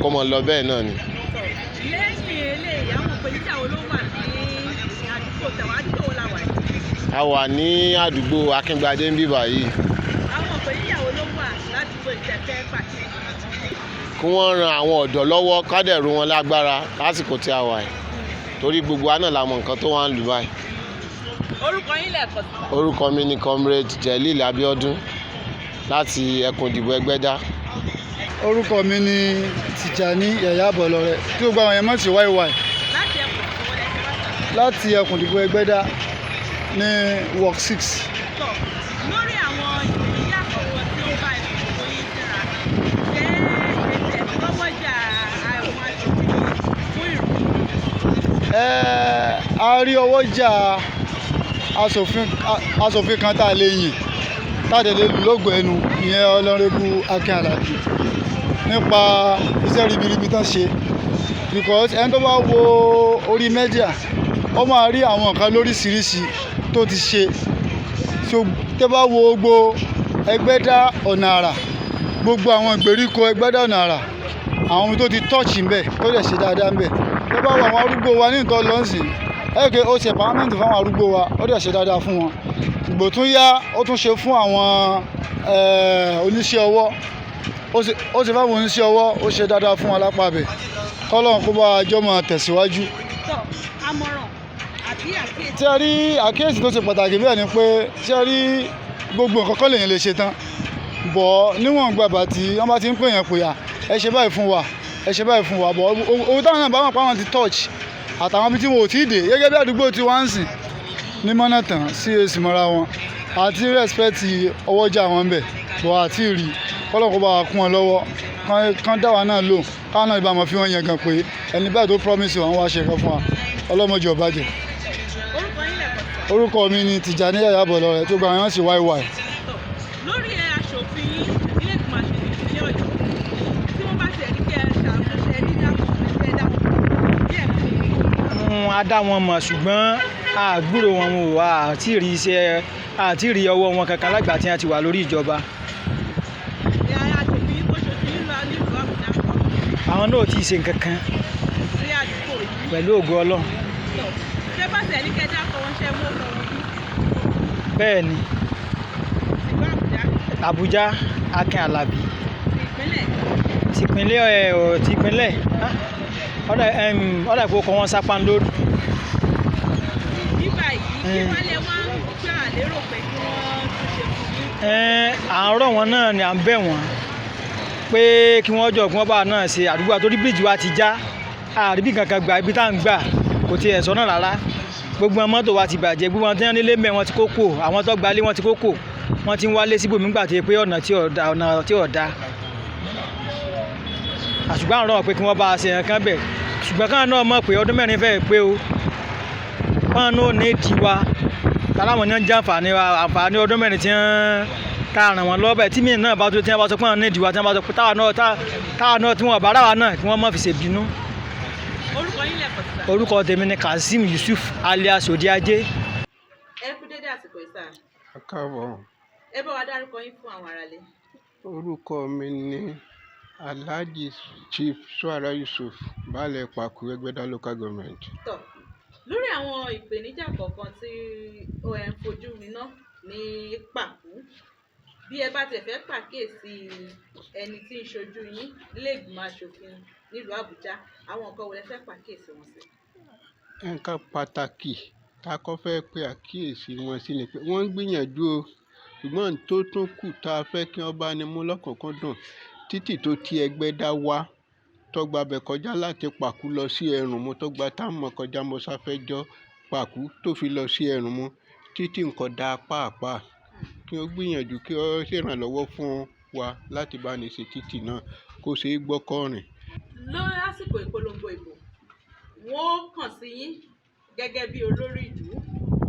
kó mọ̀ lọ bẹ́ẹ̀ náà ni. lẹ́yìn eléyìí àwọn ìpèníjà wo ló wà ní àdúgbò tẹ̀wá àdúgbò wo la wà yìí. a wà ní àdúgbò Akíngbadé ń bíbà yìí. àwọn ìpèníjà wo ló wà ládùúgbò ìtẹ̀fẹ́ pàṣẹ. kí wọ́n ran àwọn ọ̀dọ́ lọ́wọ́ kádẹ̀rú wọn lágbára lásìkò tí a wà yìí torí gbogbo wa náà la mọ nǹkan tó wà ń lù báyìí. orúkọ yín lẹ́ẹ̀kan sí. orúkọ mi ni Comrade Jalil Abiodun láti ẹkùn ìdìbò Ẹgbẹ́dá. orúkọ mi ni Tìjàní Yàyà Bọ̀lọ́rẹ́ tí gbogbo àwọn yẹn mọ̀ sí wáíwáí láti ẹkùn ìdìbò Ẹgbẹ́dá ní Ward 6. lórí àwọn ìpèníjà kọ̀ọ̀kan tí ó bá ìfòkòkò yìí síra jẹ́ ẹsẹ̀ lọ́wọ́jà àwọn aṣòfin fún ìròyìn. a rí ọwọ́jà aṣòfin kan tá a lè yìn táde lè lù lógo ẹnu ìyẹn Honourable Akin Alabi nípa iṣẹ́ ribiribi tán ṣe because ẹni tó bá wo orí mẹ́díà ó máa rí àwọn nǹkan lóríṣiríṣi tó ti ṣe tó bá wo gbogbo Ẹgbẹ́dá ọ̀nà àrà gbogbo àwọn ìgbèríko Ẹgbẹ́dá ọ̀nà àrà àwọn omi tó ti tọ́ọ̀chì ń bẹ̀ tó dẹ̀ ṣe dáadáa ń bẹ̀ tó bá wo àwọn arúgbó wa ní nǹkan lọ́sìn ẹ̀kẹ́ ó ṣe empowerment fún àwọn arúgbó wa ó dẹ̀ ṣe dáadáa fún wọn ìgbò tún yá ó tún ṣe fún àwọn oníṣẹ́ ọwọ́ ó ṣe fáwọn oníṣẹ́ ọwọ́ ó ṣe dáadáa fún wọn lápá bẹ̀ kọ́lọ́n kó bá àjọ máa tẹ̀síwájú. àmọ̀ràn àbí àkíyèsí. tí a rí àkíyèsí tó ṣe pàtàkì bẹ́ẹ̀ ni pé tí a rí gbogbo nǹkan kọ́ lèyìn lè ṣe tán bọ̀ níwọ̀n gbàgbà tí wọ́n bá ti ń pè yẹn pè à ẹ ṣe báyìí fún wa ẹ ṣe báyìí fún wa bọ̀ owó táwọn náà bá wọn pa wọn ti touch àtàwọn ibi tí wọn ò tí ì dé gẹ́gẹ́ bí àdúgbò tí wọ́n ń sìn ní mọ́nàtàn sí èsì mọ́ra wọn àti rẹ́spẹ́tì ọwọ́jà wọn bẹ̀ bọ̀ àti rí kọ́lọ́n kó bá wa kún wọn lọ́wọ́ kán dá wa náà lò káwọn náà ìbámu fi wọn yẹn gan pé ẹni báyìí tó promise wọn wá ṣe kan fún wa ọlọ́mọdé ọ̀bàjẹ́. orúkọ mi ni Tìjàní Yàyà Bọ̀lọ́rẹ́ tó gba àwọn sí wáíwáí. lórí aṣòfin yín ilé ìgbìmọ̀ aṣòfin ìpínlẹ̀ Ọ̀yọ́ tí wọ́n bá ṣe ẹ̀ríkẹ́ ṣàmúṣe dídàpọ̀ ẹgbẹ́ dàpọ̀ díẹ̀ fún a dá wọn mọ̀ ṣùgbọ́n àgbúrò wọn ò àti rí iṣẹ́ àti rí ọwọ́ wọn kankan lágbà tí wọ́n ti wà lórí ìjọba. àwọn náà ti ṣe nǹkan kan pẹ̀lú ògo Ọlọ́run. ṣé bá ṣe ẹ̀ríkẹ́ dàpọ̀ wọn ṣe mú ọkọ̀ wọn bí. bẹ́ẹ̀ ni Àbújá Akin Alabi tìpínlẹ̀ ọ̀dà ìpò kan wọn sápá lórí. nígbà yìí kí wọ́n lè wá ń gbà lérò pé kí wọ́n tún ṣe fún yín. à ń rọ̀ wọ́n náà ni à ń bẹ̀ wọ́n pé kí wọ́n jọ kí wọ́n bá náà ṣe àdúgbò àtòrí bíríìjì wa ti já àríbí kankan gbà ibi tá à ń gbà kò tiẹ̀ sọ́nà rárá gbogbo àwọn mọ́tò wa ti bàjẹ́ gbogbo àwọn tí wọ́n nílé mẹ́ wọn ti kó kò àwọn tó gbalé wọn ti kó kò wọ́n ti ń wálé síbòmí gbà tó yẹ pé ọ̀nà tí ò da àṣùgbọ́n àwọn ọ̀rọ̀ pé kí wọ́n bá a ṣe nǹkan bẹ̀ ṣùgbọ́n káwọn náà mọ̀ pé ọdún mẹ́rin fẹ́ẹ́ pé o káwọn náà ní ìdíwá láwọn ní jẹ́ àǹfààní ọdún mẹ́rin tí wọ́n ká ràn wọ́n lọ́bẹ̀ tí mìíràn náà bá tó tí wọ́n bá sọ pé wọ́n ní ìdíwá tí wọ́n bá sọ pé táwọn náà tí wọ́n bá ráwa náà kí wọ́n má fi ṣe bínú. orúkọ yín lẹ́kọ̀ọ́ síta. orúkọ tèmi ni Kazeem Yusuf alias Odiaje. ẹ kú dédé àsìkò ìsà. ẹ káàbọ̀. ẹ bá wa dárúkọ yín fún àwọn aráalé. orúkọ mi ni Alhaji Chief Suara Yusuf baálẹ̀ Pàkú Ẹgbẹ́dá local government. tọ́ lórí àwọn ìpèníjà kọ̀ọ̀kan tí ó ẹ̀ ń fojú winá ní Pàkú bí ẹ bá tẹ̀ fẹ́ pàkíyèsí ẹni tí ń ṣojú yín nílé ìgbìmọ̀ aṣòfin nílùú Àbújá àwọn nǹkan wo lẹ fẹ́ pàkíyèsí wọn sí. nǹkan pàtàkì tá a kọ́ fẹ́ pe àkíyèsí wọn sí ni pé wọ́n ń gbìyànjú o ṣùgbọ́n tó tún kù tá a fẹ́ kí wọ́n bá ní mú lọ́kùnkúndùn títì tó ti Ẹgbẹ́dá wá tọ́gbà bẹ̀ kọjá láti Pàkú lọ sí Ẹrùnmú tọ́gbà táwọn kọjá Mọ́sáfẹ́jọ́ Pàkú tó fi lọ sí Ẹrùnmú títì nǹkan dá pàápàá kí wọ́n gbìyànjú kí wọ́n ṣèrànlọ́wọ́ fún wa láti bá ní ṣe títì náà kó ṣeé gbọ́kọ̀rìn. lásìkò ìpolongo ìbò wọ́n kàn sí yín gẹ́gẹ́ bí olórí ìlú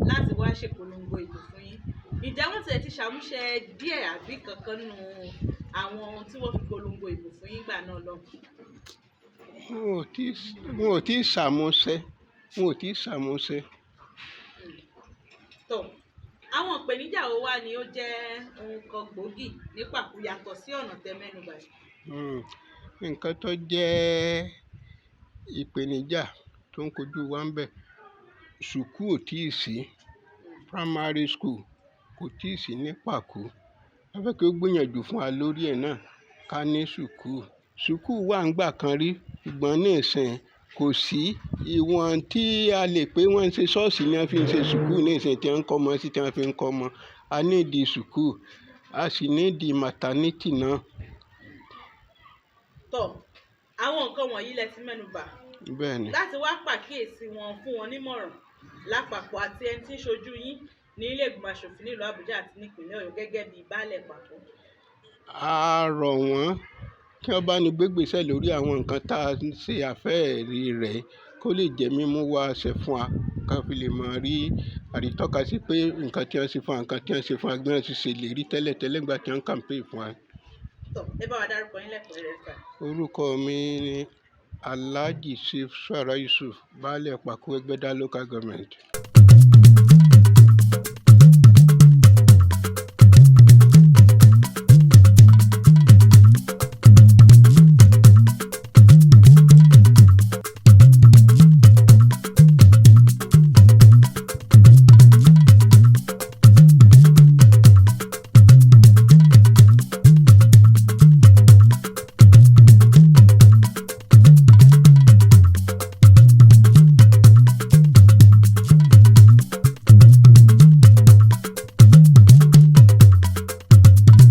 láti wá ṣèpolongo ìbò fún yín ǹjẹ́ wọ́n ti ṣàmúṣe díẹ̀ àbí kankan nínú àwọn ohun tí wọ́n fi polongo ìbò fún yín gbà náà lọ. wọn ò tí ì ṣàmúṣe. tó àwọn ìpèníjà wo wá ni ó jẹ́ ohun kan gbòógì ní Pàkú yàtọ̀ sí ọ̀nà tẹ́ mẹ́nubà yìí. nǹkan tó jẹ́ ìpèníjà tó ń kojú wa ń bẹ̀ sùkúù ò tí ì sí primary school kò tí ì sí ní Pàkú a fẹ́ kí ó gbìyànjú fún wa lórí ẹ̀ náà ká ní sùkúù wà ń gbà kan rí ṣùgbọ́n ní ìsìn kò sí ìwọ̀n tí a lè pé wọ́n ń ṣe ṣọ́ọ̀ṣì ni wọ́n fi ń ṣe sùkúù ní ìsìn tí wọ́n ń kọ́ ọmọ sí tí wọ́n fi ń kọ́ ọmọ a ní ìdí sùkúù a sì ní ìdí maternity náà. tọ́ àwọn nǹkan wọ̀nyí lẹ ti mẹ́nubà bẹ́ẹ̀ni láti wá pàkíyèsí wọn fún wọn nímọ̀ràn lápapọ̀ àti ẹni tí ń ṣojú yín ní ilé ìgbìmọ̀ aṣòfin nílùú Àbújá àti nípìnlẹ̀ Ọ̀yọ́ gẹ́gẹ́ bíi baálẹ̀ Pàkú. a rọ̀ wọ́n kí wọ́n bá ní gbégbèsè lórí àwọn nǹkan tá a ṣe àfẹ́ẹ̀rí rẹ̀ kó lè jẹ́ mímú wá ṣe fún wa ká fi lè máa rí àrítọ́ka sí pé nǹkan tí wọ́n ṣe fún wa nǹkan tí wọ́n ṣe fún wa gbọ́n ti ṣe lè rí tẹ́lẹ̀tẹ́lẹ̀ gbà tí wọ́n kàǹpé fún wa. ẹ bá wa dárúkọ yín lẹ́kọ̀ọ́ rẹ̀ sà. orúkọ mi ni Alhaji Chief Suara Yusuf baálẹ̀ Pàkú Ẹgbẹ́dá local government.